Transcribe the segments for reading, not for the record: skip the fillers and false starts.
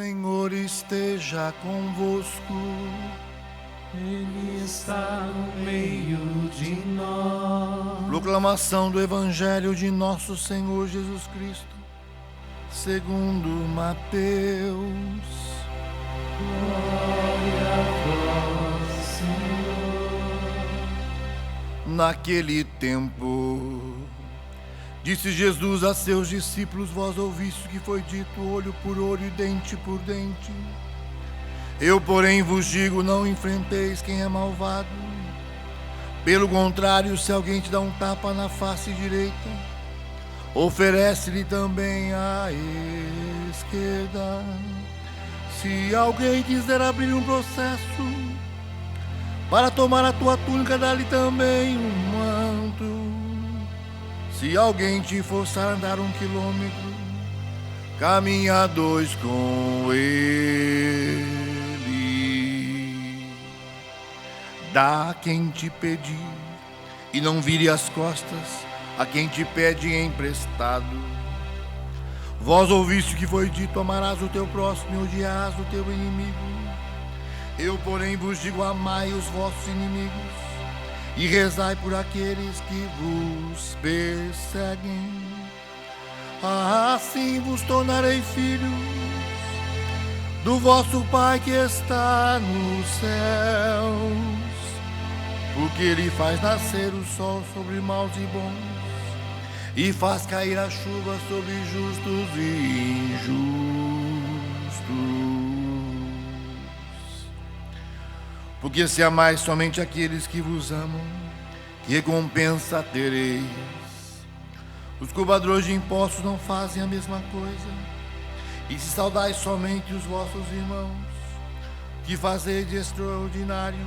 Senhor esteja convosco. Ele está no meio de nós. Proclamação do Evangelho de nosso Senhor Jesus Cristo, segundo Mateus. Glória a vós, Senhor. Naquele tempo, disse Jesus a seus discípulos: vós ouviste que foi dito olho por olho e dente por dente. Eu, porém, vos digo, não enfrenteis quem é malvado. Pelo contrário, se alguém te dá um tapa na face direita, oferece-lhe também a esquerda. Se alguém quiser abrir um processo para tomar a tua túnica, dá-lhe também um manto. Se alguém te forçar a andar 1 quilômetro, caminha 2 com ele. Dá a quem te pedir, e não vire as costas a quem te pede emprestado. Vós ouviste que foi dito: amarás o teu próximo e odiarás o teu inimigo. Eu, porém, vos digo: amai os vossos inimigos e rezai por aqueles que vos perseguem. Assim vos tornarei filhos do vosso Pai que está nos céus, porque Ele faz nascer o sol sobre maus e bons e faz cair a chuva sobre justos e injustos. Porque se amais somente aqueles que vos amam, que recompensa tereis? Os cobradores de impostos não fazem a mesma coisa? E se saudais somente os vossos irmãos, que fazeis de extraordinário?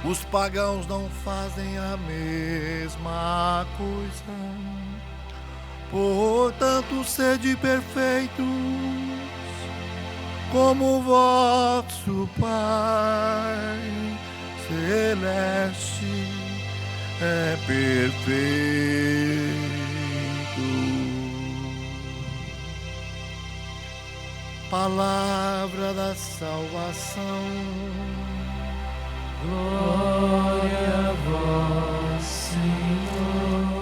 Os pagãos não fazem a mesma coisa. Portanto, sede perfeitos, como vosso Pai Celeste é perfeito. Palavra da salvação. Glória a vós, Senhor.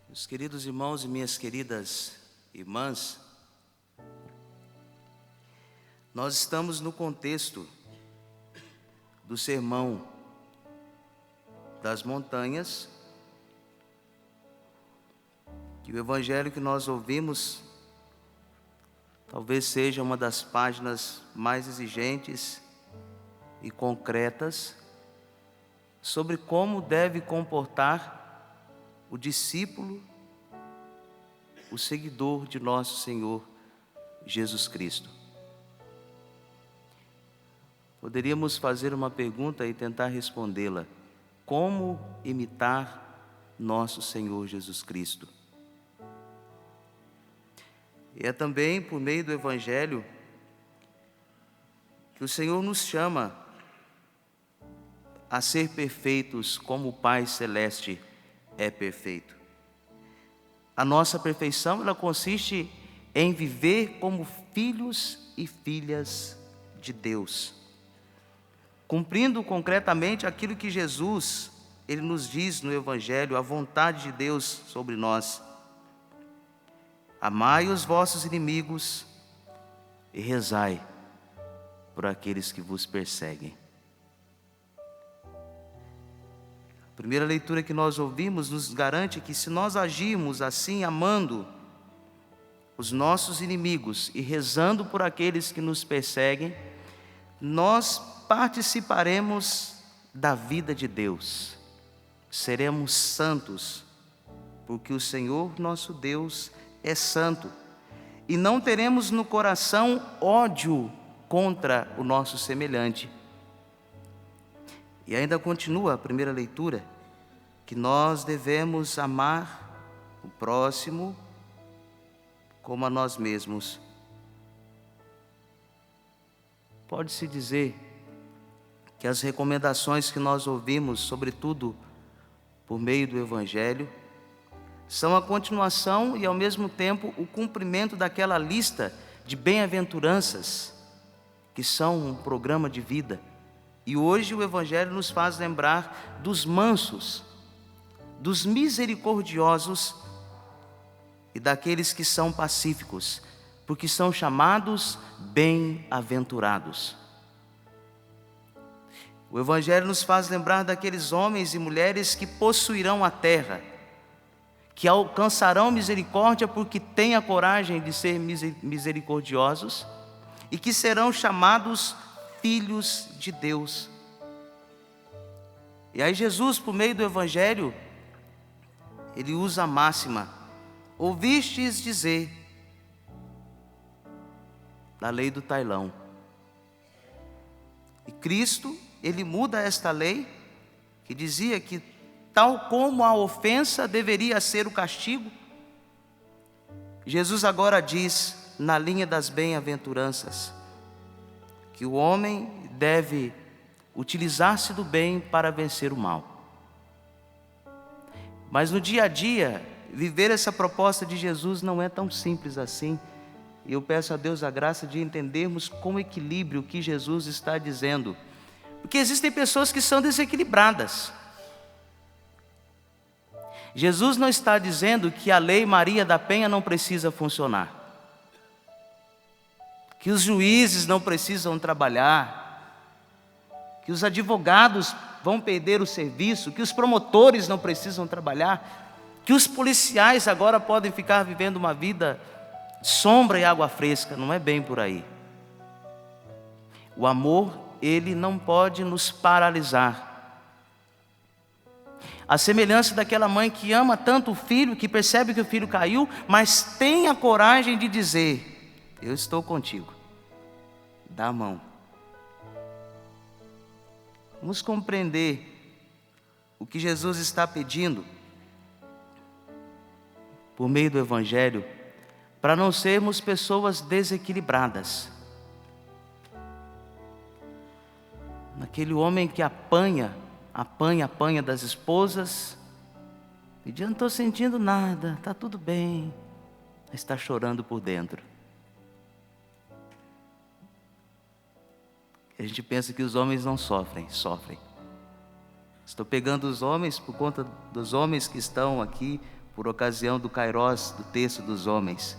Meus queridos irmãos e minhas queridas irmãs, nós estamos no contexto do Sermão das Montanhas, que o Evangelho que nós ouvimos talvez seja uma das páginas mais exigentes e concretas sobre como deve comportar o discípulo, o seguidor de nosso Senhor Jesus Cristo. Poderíamos fazer uma pergunta e tentar respondê-la: como imitar nosso Senhor Jesus Cristo? E é também por meio do Evangelho que o Senhor nos chama a ser perfeitos como o Pai Celeste é perfeito. A nossa perfeição, ela consiste em viver como filhos e filhas de Deus, cumprindo concretamente aquilo que Jesus, Ele nos diz no Evangelho, a vontade de Deus sobre nós. Amai os vossos inimigos e rezai por aqueles que vos perseguem. A primeira leitura que nós ouvimos nos garante que se nós agirmos assim, amando os nossos inimigos e rezando por aqueles que nos perseguem, nós participaremos da vida de Deus, seremos santos, porque o Senhor nosso Deus é santo, e não teremos no coração ódio contra o nosso semelhante. E ainda continua a primeira leitura, que nós devemos amar o próximo como a nós mesmos. pode-se dizer que as recomendações que nós ouvimos, sobretudo por meio do Evangelho, são a continuação e ao mesmo tempo o cumprimento daquela lista de bem-aventuranças que são um programa de vida. E hoje o Evangelho nos faz lembrar dos mansos, dos misericordiosos e daqueles que são pacíficos, porque são chamados bem-aventurados. O Evangelho nos faz lembrar daqueles homens e mulheres que possuirão a terra, que alcançarão misericórdia porque têm a coragem de ser misericordiosos e que serão chamados filhos de Deus. E aí Jesus, por meio do Evangelho, ele usa a máxima: ouvistes dizer, da lei do tailão. E Cristo, ele muda esta lei, que dizia que tal como a ofensa deveria ser o castigo, Jesus agora diz, na linha das bem-aventuranças, que o homem deve utilizar-se do bem para vencer o mal. Mas no dia a dia, viver essa proposta de Jesus não é tão simples assim. E eu peço a Deus a graça de entendermos com equilíbrio o que Jesus está dizendo. Porque existem pessoas que são desequilibradas. Jesus não está dizendo que a lei Maria da Penha não precisa funcionar, que os juízes não precisam trabalhar, que os advogados vão perder o serviço, que os promotores não precisam trabalhar, que os policiais agora podem ficar vivendo uma vida sombra e água fresca. Não é bem por aí. O amor, ele não pode nos paralisar. A semelhança daquela mãe que ama tanto o filho, que percebe que o filho caiu, mas tem a coragem de dizer: eu estou contigo, dá a mão. Vamos compreender o que Jesus está pedindo por meio do Evangelho, para não sermos pessoas desequilibradas. Naquele homem que apanha das esposas, e diz: não estou sentindo nada, está tudo bem, mas está chorando por dentro. A gente pensa que os homens não sofrem. Estou pegando os homens por conta dos homens que estão aqui, por ocasião do Kairós, do texto dos homens.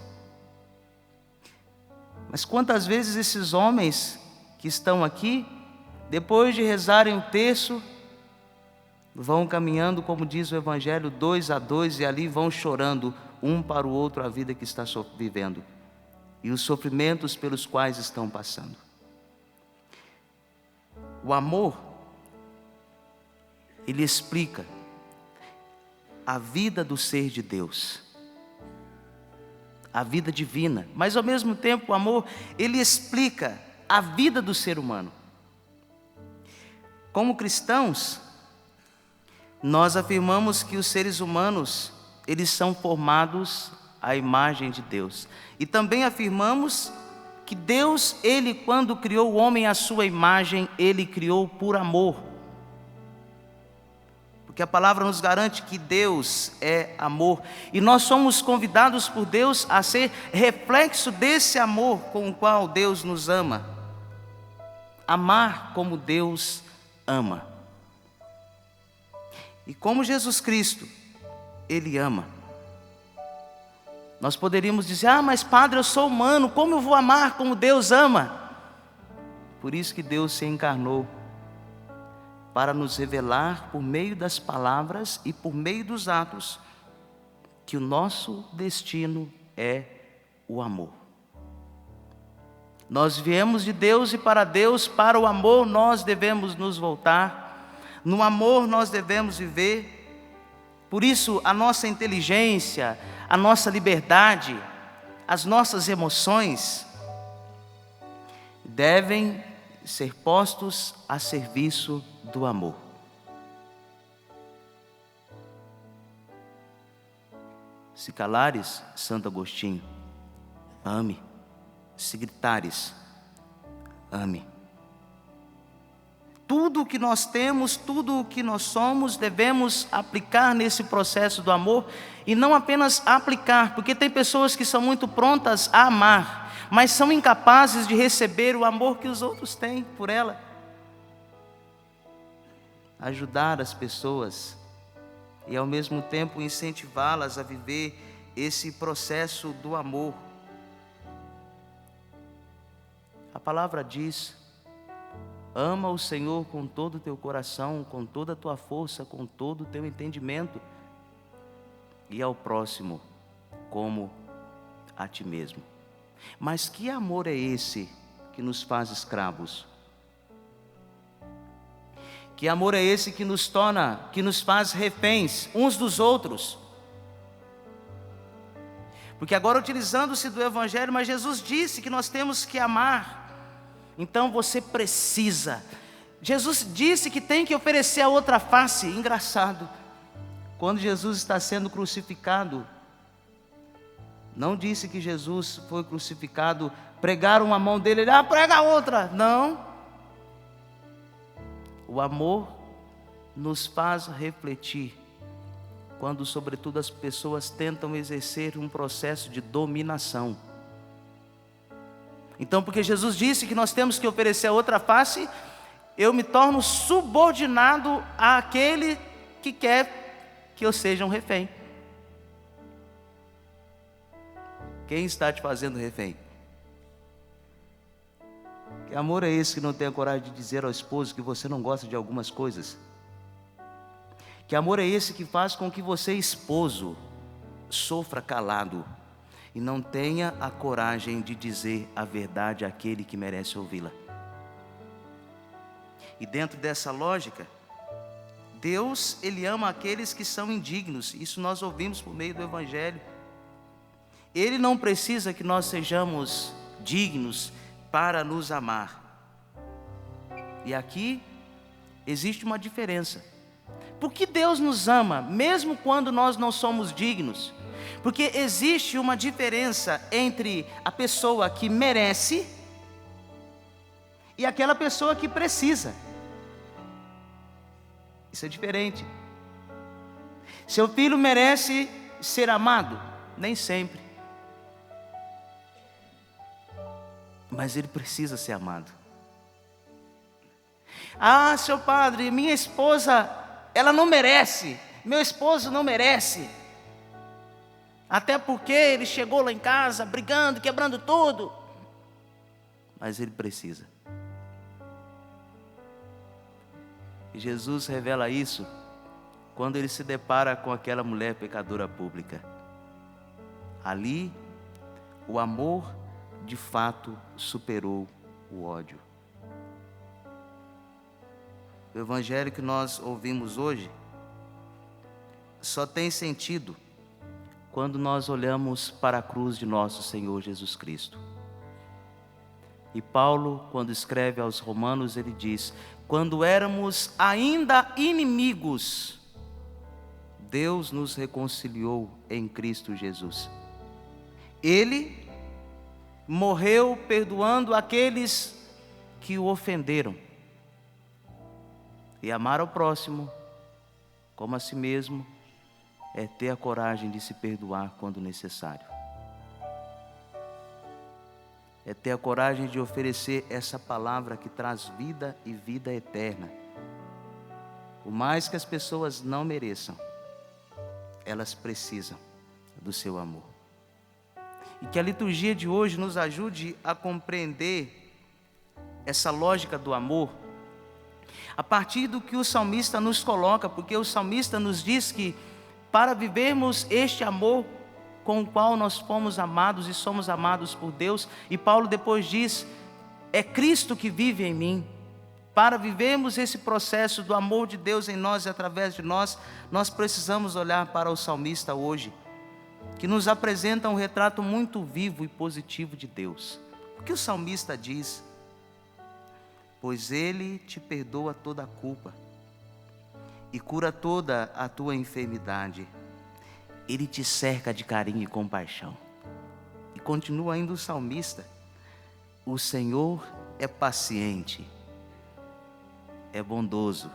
Mas quantas vezes esses homens que estão aqui, depois de rezarem o terço, vão caminhando, como diz o Evangelho, 2 a 2, e ali vão chorando um para o outro a vida que está vivendo e os sofrimentos pelos quais estão passando. O amor, ele explica a vida do ser de Deus, a vida divina, mas ao mesmo tempo o amor, ele explica a vida do ser humano. Como cristãos, nós afirmamos que os seres humanos, eles são formados à imagem de Deus. E também afirmamos que Deus, ele quando criou o homem à sua imagem, ele criou por amor. Porque a palavra nos garante que Deus é amor. E nós somos convidados por Deus a ser reflexo desse amor com o qual Deus nos ama. Amar como Deus ama. E como Jesus Cristo, ele ama. Nós poderíamos dizer: mas padre, eu sou humano, como eu vou amar como Deus ama? Por isso que Deus se encarnou, para nos revelar por meio das palavras e por meio dos atos, que o nosso destino é o amor. Nós viemos de Deus e para Deus, para o amor nós devemos nos voltar, no amor nós devemos viver. Por isso a nossa inteligência, a nossa liberdade, as nossas emoções devem ser postos a serviço do amor. Se calares, Santo Agostinho, ame. Se gritares, ame. Tudo o que nós temos, tudo o que nós somos, devemos aplicar nesse processo do amor, e não apenas aplicar, porque tem pessoas que são muito prontas a amar, mas são incapazes de receber o amor que os outros têm por ela. Ajudar as pessoas e ao mesmo tempo incentivá-las a viver esse processo do amor. A palavra diz: ama o Senhor com todo o teu coração, com toda a tua força, com todo o teu entendimento, e ao próximo como a ti mesmo. Mas que amor é esse que nos faz escravos? Que amor é esse que nos torna, que nos faz reféns uns dos outros? Porque agora, utilizando-se do Evangelho, mas Jesus disse que nós temos que amar. Então você precisa. Jesus disse que tem que oferecer a outra face. Engraçado, quando Jesus está sendo crucificado, não disse que Jesus foi crucificado, pregaram uma mão dele, ele prega a outra. Não. O amor nos faz refletir quando, sobretudo, as pessoas tentam exercer um processo de dominação. Então, porque Jesus disse que nós temos que oferecer a outra face, eu me torno subordinado àquele que quer que eu seja um refém. Quem está te fazendo refém? Que amor é esse que não tem a coragem de dizer ao esposo que você não gosta de algumas coisas? Que amor é esse que faz com que você, esposo, sofra calado e não tenha a coragem de dizer a verdade àquele que merece ouvi-la? E dentro dessa lógica, Deus, Ele ama aqueles que são indignos. Isso nós ouvimos por meio do Evangelho. Ele não precisa que nós sejamos dignos para nos amar. E aqui existe uma diferença. Por que Deus nos ama, mesmo quando nós não somos dignos? Porque existe uma diferença entre a pessoa que merece e aquela pessoa que precisa. Isso é diferente. Seu filho merece ser amado? Nem sempre. Mas ele precisa ser amado. Ah, seu padre, minha esposa, ela não merece. Meu esposo não merece. Até porque ele chegou lá em casa brigando, quebrando tudo. Mas ele precisa. E Jesus revela isso quando ele se depara com aquela mulher pecadora pública. Ali, o amor de fato superou o ódio. O Evangelho que nós ouvimos hoje só tem sentido quando nós olhamos para a cruz de nosso Senhor Jesus Cristo. E Paulo, quando escreve aos Romanos, ele diz: quando éramos ainda inimigos, Deus nos reconciliou em Cristo Jesus. Ele morreu perdoando aqueles que o ofenderam. E amar ao próximo como a si mesmo é ter a coragem de se perdoar quando necessário. É ter a coragem de oferecer essa palavra que traz vida e vida eterna. Por mais que as pessoas não mereçam, elas precisam do seu amor. E que a liturgia de hoje nos ajude a compreender essa lógica do amor a partir do que o salmista nos coloca, porque o salmista nos diz que para vivermos este amor com o qual nós fomos amados e somos amados por Deus, e Paulo depois diz: é Cristo que vive em mim. Para vivermos esse processo do amor de Deus em nós e através de nós, nós precisamos olhar para o salmista hoje, que nos apresenta um retrato muito vivo e positivo de Deus. O que o salmista diz? Pois Ele te perdoa toda a culpa e cura toda a tua enfermidade. Ele te cerca de carinho e compaixão. E continua ainda o salmista: o Senhor é paciente é bondoso,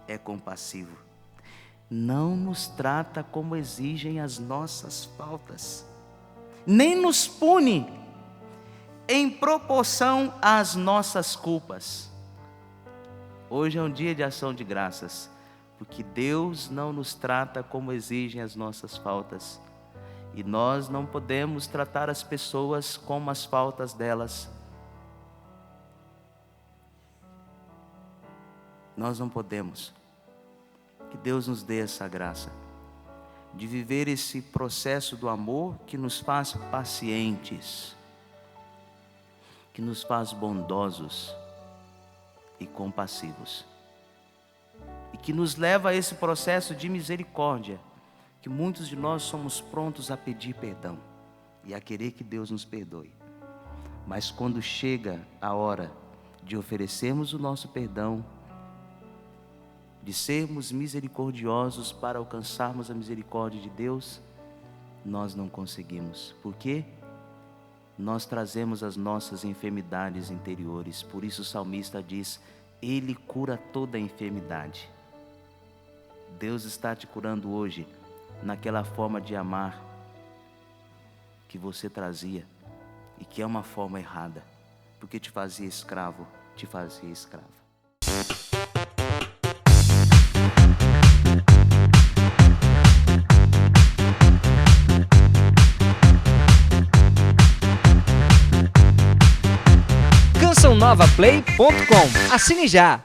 é compassivo. Não nos trata como exigem as nossas faltas, nem nos pune em proporção às nossas culpas. Hoje é um dia de ação de graças, porque Deus não nos trata como exigem as nossas faltas. E nós não podemos tratar as pessoas como as faltas delas. Nós não podemos. Que Deus nos dê essa graça de viver esse processo do amor que nos faz pacientes, que nos faz bondosos e compassivos, e que nos leva a esse processo de misericórdia, que muitos de nós somos prontos a pedir perdão e a querer que Deus nos perdoe. Mas quando chega a hora de oferecermos o nosso perdão, de sermos misericordiosos para alcançarmos a misericórdia de Deus, nós não conseguimos. Por quê? Nós trazemos as nossas enfermidades interiores. Por isso o salmista diz: Ele cura toda a enfermidade. Deus está te curando hoje naquela forma de amar que você trazia e que é uma forma errada, porque te fazia escravo, te fazia escrava. cançãonovaplay.com. Assine já!